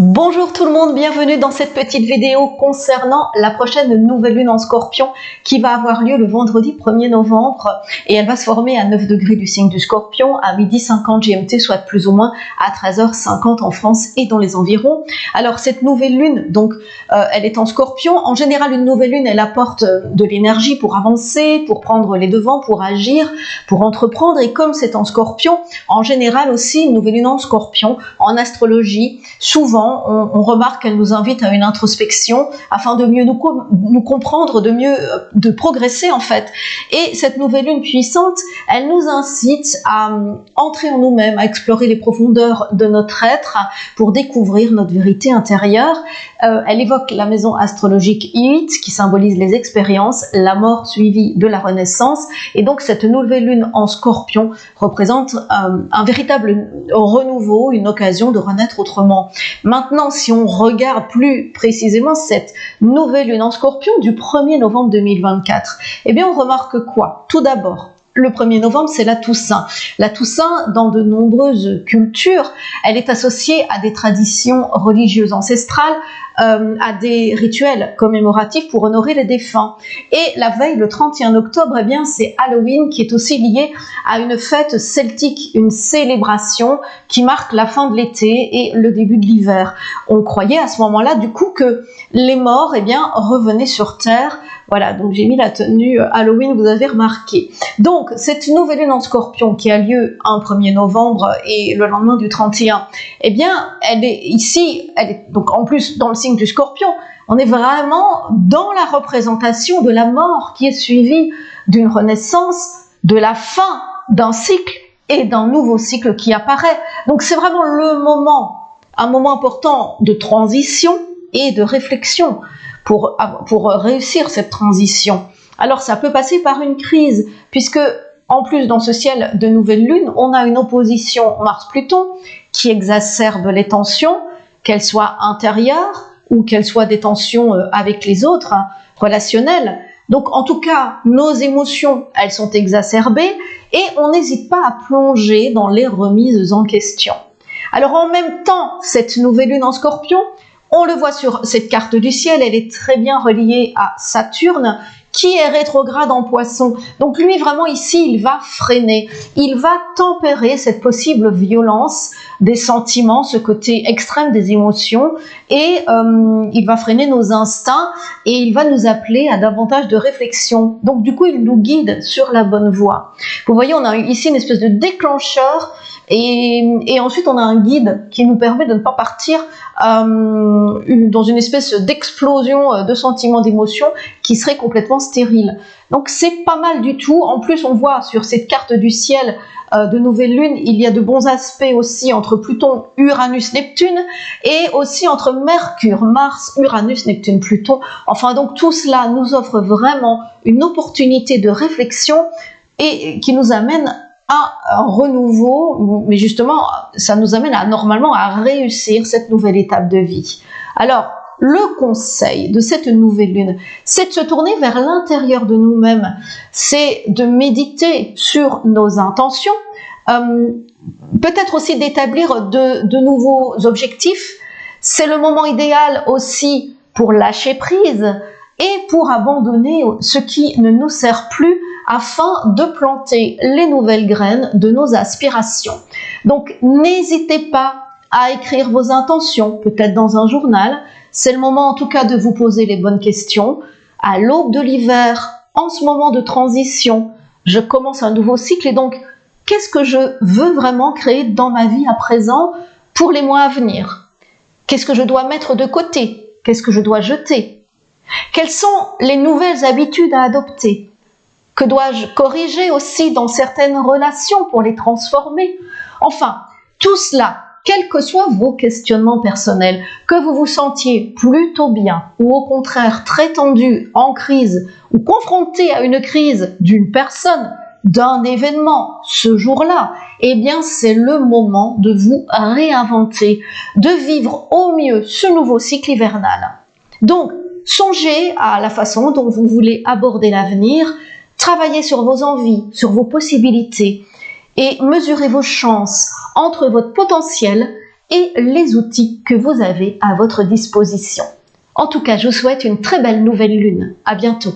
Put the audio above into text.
Bonjour tout le monde, bienvenue dans cette petite vidéo concernant la prochaine nouvelle lune en Scorpion qui va avoir lieu le vendredi 1er novembre et elle va se former à 9 degrés du signe du Scorpion à 12h50 GMT, soit plus ou moins à 13h50 en France et dans les environs. Alors cette nouvelle lune, donc elle est en Scorpion. En général, une nouvelle lune, elle apporte de l'énergie pour avancer, pour prendre les devants, pour agir, pour entreprendre. Et comme c'est en Scorpion, en général aussi une nouvelle lune en Scorpion, en astrologie, souvent on remarque qu'elle nous invite à une introspection afin de mieux nous comprendre, de progresser en fait. Et cette nouvelle lune puissante, elle nous incite à entrer en nous-mêmes, à explorer les profondeurs de notre être pour découvrir notre vérité intérieure. Elle évoque la maison astrologique 8 qui symbolise les expériences, la mort suivie de la renaissance. Et donc cette nouvelle lune en Scorpion représente un véritable renouveau, une occasion de renaître autrement. Maintenant, si on regarde plus précisément cette nouvelle lune en Scorpion du 1er novembre 2024, eh bien on remarque quoi? Tout d'abord, le 1er novembre, c'est la Toussaint. La Toussaint, dans de nombreuses cultures, elle est associée à des traditions religieuses ancestrales, à des rituels commémoratifs pour honorer les défunts. Et la veille, le 31 octobre, eh bien, c'est Halloween qui est aussi lié à une fête celtique, une célébration qui marque la fin de l'été et le début de l'hiver. On croyait à ce moment-là, du coup, que les morts, eh bien, revenaient sur Terre. Voilà, donc j'ai mis la tenue Halloween, vous avez remarqué. Donc, cette nouvelle lune en Scorpion qui a lieu un 1er novembre et le lendemain du 31, eh bien, elle est ici, elle est donc en plus dans le signe du Scorpion, on est vraiment dans la représentation de la mort qui est suivie d'une renaissance, de la fin d'un cycle et d'un nouveau cycle qui apparaît. Donc, c'est vraiment un moment important de transition et de réflexion pour réussir cette transition. Alors ça peut passer par une crise, puisque en plus dans ce ciel de nouvelle lune, on a une opposition Mars-Pluton qui exacerbe les tensions, qu'elles soient intérieures ou qu'elles soient des tensions avec les autres, relationnelles. Donc en tout cas, nos émotions, elles sont exacerbées et on n'hésite pas à plonger dans les remises en question. Alors en même temps, cette nouvelle lune en Scorpion, on le voit sur cette carte du ciel, elle est très bien reliée à Saturne, qui est rétrograde en Poisson. Donc lui, vraiment ici, il va freiner, il va tempérer cette possible violence des sentiments, ce côté extrême des émotions, et il va freiner nos instincts, et il va nous appeler à davantage de réflexion. Donc du coup, il nous guide sur la bonne voie. Vous voyez, on a ici une espèce de déclencheur, et ensuite on a un guide qui nous permet de ne pas partir dans une espèce d'explosion de sentiments, d'émotions qui serait complètement stérile. Donc c'est pas mal du tout. En plus, on voit sur cette carte du ciel de nouvelle lune, il y a de bons aspects aussi entre Pluton, Uranus, Neptune, et aussi entre Mercure, Mars, Uranus, Neptune, Pluton. Enfin donc tout cela nous offre vraiment une opportunité de réflexion et qui nous amène à un renouveau, mais justement, ça nous amène normalement à réussir cette nouvelle étape de vie. Alors, le conseil de cette nouvelle lune, c'est de se tourner vers l'intérieur de nous-mêmes, c'est de méditer sur nos intentions, peut-être aussi d'établir de nouveaux objectifs. C'est le moment idéal aussi pour lâcher prise et pour abandonner ce qui ne nous sert plus afin de planter les nouvelles graines de nos aspirations. Donc, n'hésitez pas à écrire vos intentions, peut-être dans un journal. C'est le moment en tout cas de vous poser les bonnes questions. À l'aube de l'hiver, en ce moment de transition, je commence un nouveau cycle et donc, qu'est-ce que je veux vraiment créer dans ma vie à présent pour les mois à venir? Qu'est-ce que je dois mettre de côté? Qu'est-ce que je dois jeter? Quelles sont les nouvelles habitudes à adopter? Que dois-je corriger aussi dans certaines relations pour les transformer? Enfin, tout cela, quels que soient vos questionnements personnels, que vous vous sentiez plutôt bien ou au contraire très tendu, en crise ou confronté à une crise d'une personne, d'un événement ce jour-là, eh bien c'est le moment de vous réinventer, de vivre au mieux ce nouveau cycle hivernal. Donc, songez à la façon dont vous voulez aborder l'avenir, travaillez sur vos envies, sur vos possibilités et mesurez vos chances entre votre potentiel et les outils que vous avez à votre disposition. En tout cas, je vous souhaite une très belle nouvelle lune. À bientôt.